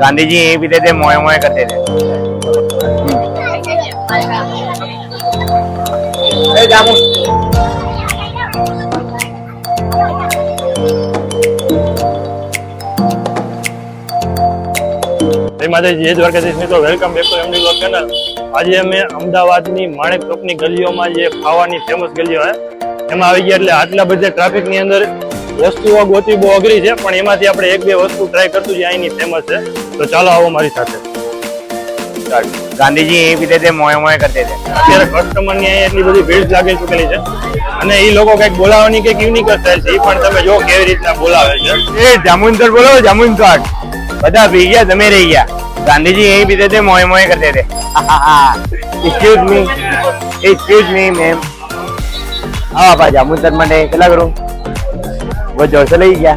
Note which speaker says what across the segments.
Speaker 1: गांधी जी यही पीते थे, मोए मोए करते थे।
Speaker 2: જય દ્વારકાધીશ મિત્રો, welcome back to MD vlog channel. આજે અમે અમદાવાદની માણેક ચોકની ગલીઓમાં જે ખાવાની ફેમસ ગલીઓ છે એમાં આવી ગયા। એટલે આટલા બધા ટ્રાફિકની અંદર વસ્તુઓ ગોતવી બહુ અઘરી છે, પણ એમાંથી આપણે એક બે વસ્તુ ટ્રાય કરશું જે અહીંની ફેમસ છે। તો ચાલો આવો મારી સાથે।
Speaker 1: गांधी जी यही पीते थे, मोए मोए करते थे।
Speaker 2: અત્યારે કસ્ટમરની અહીં એટલી બધી ભીડ લાગી ચૂકેલી છે અને એ લોકો કંઈક બોલાવવાની કંઈક યુનિક સ્ટાઇલ છે, એ પણ તમે જો કેવી રીતના બોલાવે છે।
Speaker 1: ए जामुन सर बोलो, जामुन सर बता पी गया, दमे रही गया। गांधी जी यही पीते थे, मोए मोए करते थे। Excuse me ma'am. हाँ बापा जामुन सर मैंने चला करूँ, वो जोर से लगी गया।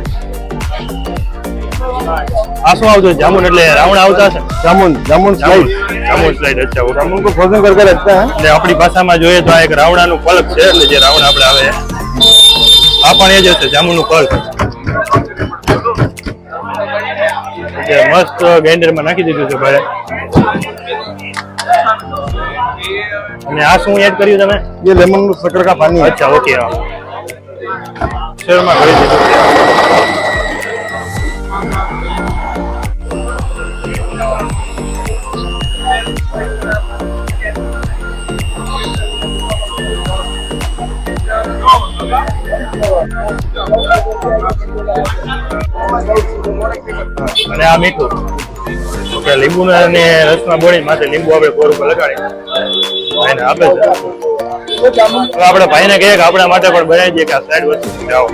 Speaker 2: આ શું આવતું જામુન? એટલે રાવણ આવતા છે?
Speaker 1: जामुन जामुन स्लाइस,
Speaker 2: જામુન સ્લાઈડ। અચ્છા,
Speaker 1: जामुन को फ्रोजन करके रखते हैं।
Speaker 2: એટલે આપણી ભાષામાં જોઈએ તો આ એક રાવણાનું પલક છે, એટલે જે રાવણ આપણે આવે આ પણ એ જ છે, જામુનનું પલક। જે મસ્ત ગ્રાઇન્ડરમાં નાખી દીધું છે ભાઈ। અને આ શું એડ કર્યું તમે?
Speaker 1: ये लेमन शक्कर का पानी है।
Speaker 2: અચ્છા, ઓકે। હા, શેરમાં ભરી દીધું છે। અને આ મીઠું ઓકે, લીંબુ ને રસમાં બોળી માથે લીંબુ આપણે કોર ઉપર લગાડી ભાઈને આપે છે। હવે આપણે ભાઈને કહીએ કે આપણા માટે પણ બનાવી દઈએ કે આ સાઈડ વસ્તુ જાઓ,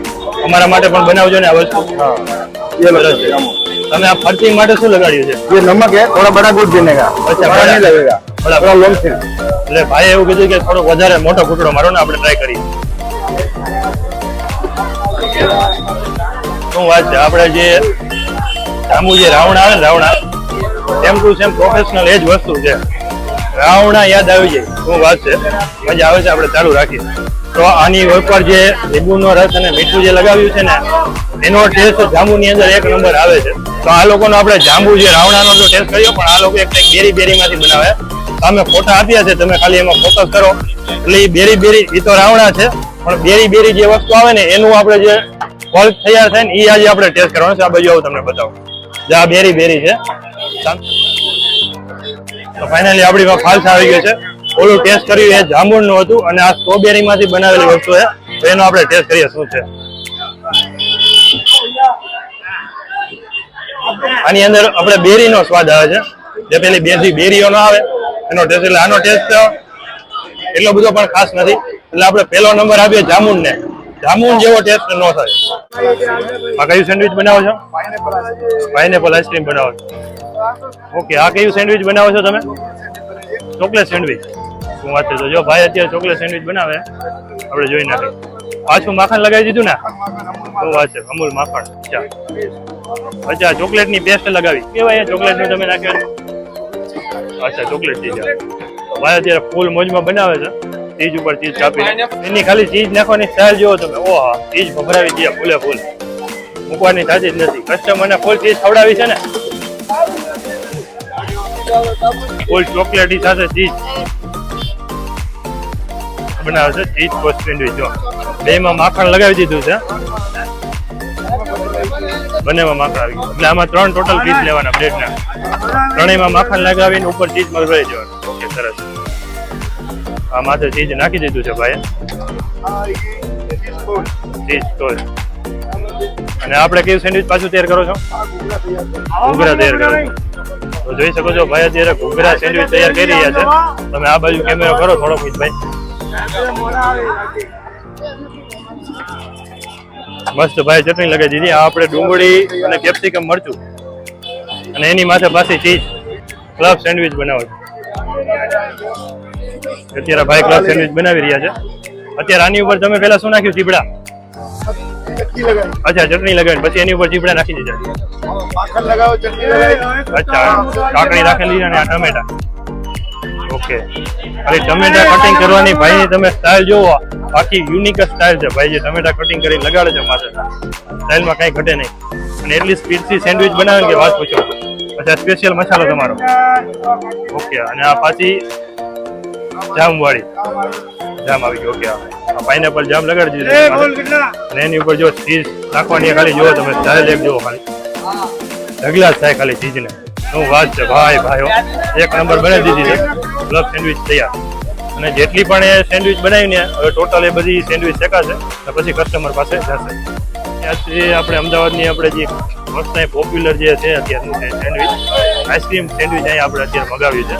Speaker 2: અમારા માટે પણ બનાવજો ને આ વસ્તુ।
Speaker 1: ये लगा है।
Speaker 2: તમે આ ફરતી માટે શું લગાડ્યું છે?
Speaker 1: ये नमक है, थोड़ा बड़ा गुड़ देने का।
Speaker 2: अच्छा,
Speaker 1: बड़ा नहीं लगेगा,
Speaker 2: बड़ा
Speaker 1: थोड़ा लॉन्ग से।
Speaker 2: એટલે ભાઈ એવું કીધું કે થોડો વધારે મોટો કૂટડો મારો ને આપણે ટ્રાય કરીએ। શું વાત છે, આપણે જે જાંબુ જે રાવણ આવે ને રાવણા, સેમ ટુ સેમ પ્રોફેશનલ એ જ વસ્તુ છે। રાવણા યાદ આવી જાય, શું વાત છે, મજા આવે છે। આપણે ચાલુ રાખીએ તો આની ઉપર જે લીંબુનો રસ અને મીઠું જે લગાવ્યું છે ને એનો ટેસ્ટ જાંબુની અંદર એક નંબર આવે છે। તો આ લોકોનો આપણે જાંબુ જે રાવણાનો તો ટેસ્ટ કર્યો, પણ આ લોકો એક બેરી બેરીમાંથી બનાવે। અમે ફોટા આપ્યા છે, તમે ખાલી એમાં ફોકસ કરો એટલે એ બેરી બેરી એ તો રાવણા છે, પણ બેરી બેરી જે વસ્તુ આવે ને એનું આપણે જે ફળ તૈયાર થાય ને એ આજે આપણે ટેસ્ટ કરવાનો છે। આ બાજુ આવું તમને બતાવું, જે આ બેરી બેરી છે। તો ફાઇનલી આપણી પાસે ફાલસા આવી ગયો છે। ઓલું ટેસ્ટ કર્યું એ જાંબુનું હતું અને આ સ્ટ્રોબેરી માંથી બનાવેલી વસ્તુ છે, તો એનો આપણે ટેસ્ટ કરીએ શું છે। આની અંદર આપણે બેરીનો સ્વાદ આવે છે, જે પેલી બેરીઓ નો આવે એનો ટેસ્ટ। એટલે આનો ટેસ્ટ એટલો બધો પણ ખાસ નથી, એટલે આપણે પહેલો નંબર આપીએ જામુન ને। જામુન જેવો ટેસ્ટ ન થાય। આ કયું સેન્ડવિચ બનાવો છો? પાઇનેપલ આઈસ્ક્રીમ બનાવો છો, ઓકે। આ કયું સેન્ડવિચ બનાવો છો તમે? Chocolate sandwich. શું વાત છે, તો જો ભાઈ અત્યારે ચોકલેટ સેન્ડવિચ બનાવે, આપણે જોઈ નાખીએ। પાછું માખણ લગાવી દીધું ને? શું વાત છે, અમૂલ માખણ। અચ્છા, ચોકલેટ ની પેસ્ટ લગાવી કેવાય ચોકલેટ નું તમે નાખ્યું? અચ્છા, ચોકલેટ ચીજ। ભાઈ અત્યારે ફૂલ મોજમાં બનાવે છે, ચીજ ઉપર ચીજ કાપી, એની ખાલી ચીજ નાખવાની સ્ટાઇલ જોવો તમે। ઓહા, ચીજ ભભરાવી દે ફૂલે ફૂલ, મૂકવાની થતી જ નથી। કસ્ટમરને ફૂલ ચીજ ખવડાવી છે ને, ફૂલ ચોકલેટ સાથે ચીજ બનાવે છે। ચીજ પોસ્ટ સેન્ડવિચ જો બેમાં માખણ લગાવી દીધું છે, બંનેમાં માખણ આવી ગયું। એટલે આમાં 3 ટોટલ પીસ લેવાના બ્રેડના, ત્રણેયમાં માખણ લગાવીને ઉપર ચીજ મરવાઈ જવાનું। ઓકે, સરસ। આ માથે ચીજ નાખી દીધું છે ભાઈ, ચીજ ટોસ્ટ। અને આપણે કેવું સેન્ડવિચ પાછું તૈયાર કરો છો? ઘૂઘરા તૈયાર કરો છો, તો જોઈ શકો છો ભાઈ અત્યારે ઘૂઘરા સેન્ડવિચ તૈયાર કરી રહ્યા છે। તમે આ બાજુ કેમેરો કરો થોડોક ભાઈ, મસ્ત ભાઈ ચટણી લગાવી દીધી। આ આપણે ડુંગળી અને કેપ્સિકમ મરચું અને એની માથે પાછી ચીજ ક્લબ સેન્ડવિચ બનાવો છો। અત્યારે ભાઈ ક્લબ સેન્ડવિચ બનાવી રહ્યા છે। અત્યારે આની ઉપર તમે પેલા શું નાખ્યું? ચીપડા? અચ્છા, ચટણી લગાવી પછી એની ઉપર ચીપડા નાખી દીધા। અચ્છા, કાકડી રાખેલી અને આ ટમેટા, ઓકે। અરે ટમેટા કટિંગ કરવાની ભાઈની તમે સ્ટાઇલ જોવો, આખી યુનિક સ્ટાઇલ છે ભાઈ, જે ટમેટા કટિંગ કરીને લગાડે છે માથે, સ્ટાઇલમાં કઈ ઘટે નહીં। અને એટલી સ્પીડથી સેન્ડવિચ બનાવે કે વાત પૂછો। અચ્છા સ્પેશિયલ મસાલો તમારો ઓકે અને આ પાછી જામ વાળી જામ આવી ગઈ ઓકે આ પાઇનેપલ જામ લગાડી દીધી અને એની ઉપર જો ચીઝ નાખવાની ખાલી જુઓ તમે સ્ટાઇલ એક જુઓ ખાલી ઢગલા જ થાય ખાલી ચીઝને શું વાત છે ભાઈ ભાઈઓ એક નંબર બનાવી દીધી છે ક્લબ સેન્ડવિચ તૈયાર અને જેટલી પણ એ સેન્ડવિચ બનાવીને હવે ટોટલ એ બધી સેન્ડવિચ શેકાશે અને પછી કસ્ટમર પાસે જશે ત્યાંથી આપણે અમદાવાદની આપણે જે મસ્ત પોપ્યુલર જે છે અત્યારનું છે સેન્ડવિચ આઈસ્ક્રીમ સેન્ડવિચ અહીંયા આપણે અત્યારે મગાવ્યું છે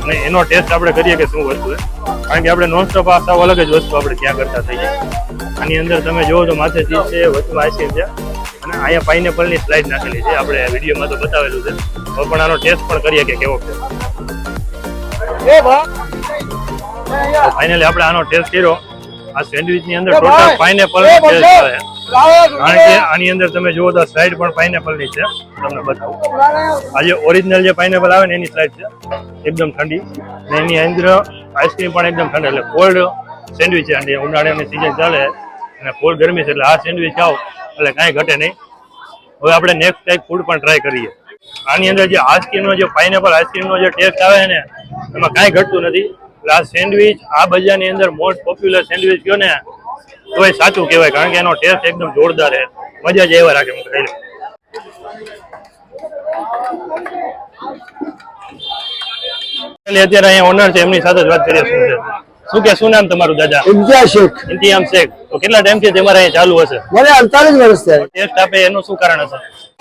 Speaker 2: અને એનો ટેસ્ટ આપણે કરીએ કે શું વસ્તુ છે કારણ કે આપણે નોનસ્ટોપ આ સાવ અલગ જ વસ્તુ આપણે ત્યાં કરતા થઈએ આની અંદર તમે જુઓ તો માથે ચીઝ છે વચમાં આઈસ્ક્રીમ છે અને અહીંયા પાઇનેપલની સ્લાઇડ નાખેલી છે આપણે વિડીયોમાં તો બતાવેલું છે હવે પણ આનો ટેસ્ટ પણ કરીએ કે કેવો છે ફાઇનલી આપણે આનો ટેસ્ટ કર્યો આ સેન્ડવિચ ની અંદર ટોટલ પાઇનેપલ નો ટેસ્ટ આવે કારણ કે આની અંદર તમે જુઓ તો સ્લાઇડ પણ પાઇનેપલ ની છે તમને બતાવું આ જે ઓરિજિનલ જે પાઇનેપલ આવે ને એની સ્લાઇડ છે એકદમ ઠંડી અને એની અંદર આઈસ્ક્રીમ પણ એકદમ ઠંડી એટલે કોલ્ડ સેન્ડવિચ છે અને ઉનાળાની સિઝન ચાલે અને ફૂલ ગરમી છે એટલે આ સેન્ડવિચ ખાવ એટલે કાંઈ ઘટે નહીં હવે આપણે નેક્સ્ટ ટાઈપ ફૂડ પણ ટ્રાય કરીએ આની અંદર જે આઈસ્ક્રીમનો જે પાઇનેપલ આઈસ્ક્રીમનો જે ટેસ્ટ આવે ને એમાં કાંઈ ઘટતું નથી એટલે આ સેન્ડવિચ આ બજારની અંદર મોસ્ટ પોપ્યુલર સેન્ડવિચ કયો ને તો એ સાચું કહેવાય કારણ કે એનો ટેસ્ટ એકદમ જોરદાર છે મજા જ એવા રાખે હું ખાઈ લઉં અત્યારે અહીંયા ઓનર છે એમની સાથે જ વાત કરીએ શું કે શું નામ તમારું દાદા
Speaker 3: ઇમ્તિયાઝ શેખ
Speaker 2: ઇન્તિયામ શેખ તો કેટલા ટાઈમથી તમારે અહીંયા ચાલુ હશે
Speaker 3: મને 48 વર્ષ થયા
Speaker 2: ટેસ્ટ આપે એનું શું કારણ હશે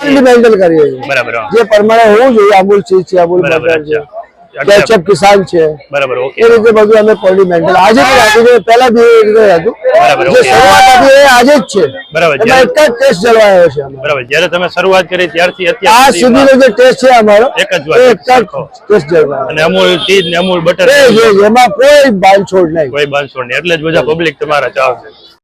Speaker 3: ડિપેન્ડ કરીએ છીએ
Speaker 2: બરાબર
Speaker 3: જે પ્રમાણે હોવું જોઈએ અમૂલ ચીઝ છે અમૂલ
Speaker 2: બરાબર
Speaker 3: બટર છે
Speaker 2: અચ્છા
Speaker 3: કેચઅપ કિસાન છે
Speaker 2: બરાબર ઓકે
Speaker 3: એ રીતે બધું અમે પોલિમેન્ટલ આજે પણ રાખી છે પહેલા બી એક રીતે હતું
Speaker 2: બરાબર,
Speaker 3: જે
Speaker 2: okay.
Speaker 3: શરૂઆત હતી એ આજે જ છે
Speaker 2: બરાબર
Speaker 3: એમાં એક જ ટેસ્ટ જળવાયો છે અમારો.
Speaker 2: બરાબર જ્યારે તમે શરૂઆત કરી ત્યારથી
Speaker 3: આ
Speaker 2: અત્યાર સુધીમાં
Speaker 3: સુધીનો જે ટેસ્ટ છે અમારો
Speaker 2: એક જ વાત,
Speaker 3: એ
Speaker 2: એક
Speaker 3: એક જ
Speaker 2: સરખો.
Speaker 3: ટેસ્ટ જળવાયો
Speaker 2: અને અમૂલ ચીઝ ને અમૂલ બટર
Speaker 3: એ જે એમાં કોઈ બાંધછોડ નહીં
Speaker 2: કોઈ બાંધછોડ નહીં એટલે જ બધા પબ્લિક તમારા ચાહશે